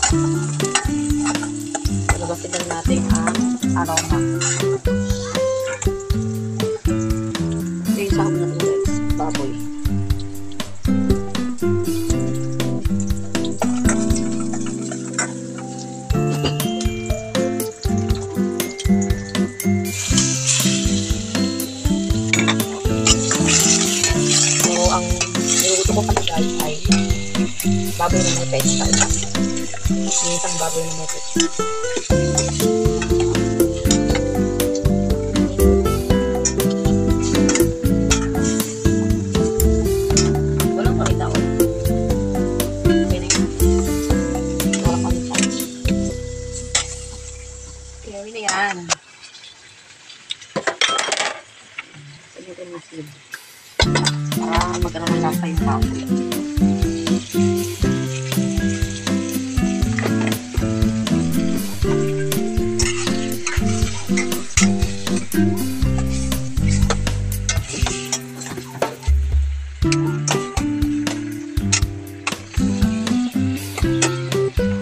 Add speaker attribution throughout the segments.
Speaker 1: Labasin natin ang aroma. Ito yung sahog natin guys, baboy. Baboy na may pecha. Isang baboy na may pecha. Walang pakita ko. Okay na yun. Walang pakita. Kaya na yan. Sagutin na sila. Para magkaroon ng lasa yung baboy.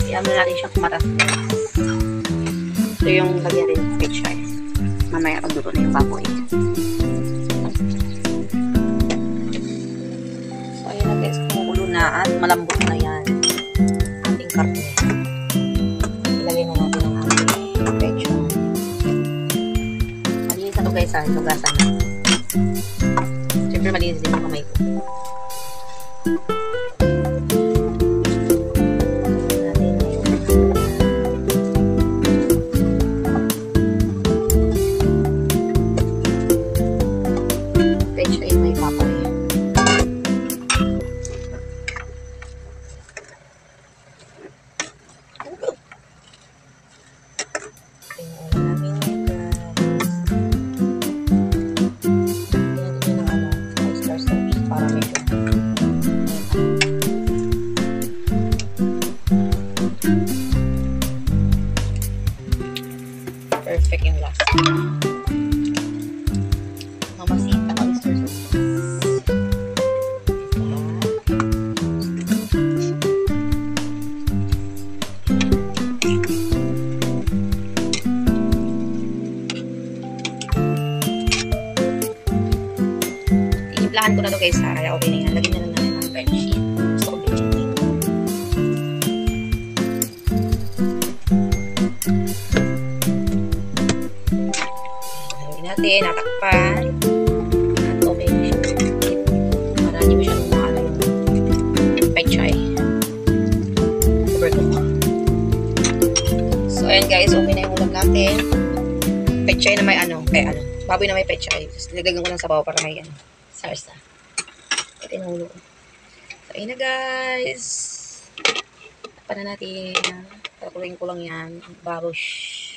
Speaker 1: Kaya mo natin siya kumaras. Ito yung lagyan rin ng pecha. Mamaya pagluto na yung baboy. So ayun na guys, kumukulo na at malambot na yan. Ating karne. Ilagay na natin ang ating pecha. Malinis na ito guys ha, itugasan na. Siyempre malinis din yung kamay ko. Perfect yung lasa. Mamasita ka oyster sauce. Tinimplahan ko na to guys ha. Kaya okay na yan. Lagyan na lang natin ng French sheet. Gusto ko bitchin din. Natin, natakpan at okay na siya para hindi masyadong maala yung pechay. Cover ko mo. So ayan guys, okay na yung ulam natin. Pechay na may baboy na may pechay. Tapos nilagyan ko ng sabaw para may sarsa. Ito yung ulo. So ayan na guys, takpan na natin. Takuloyin ko lang yan. Barush.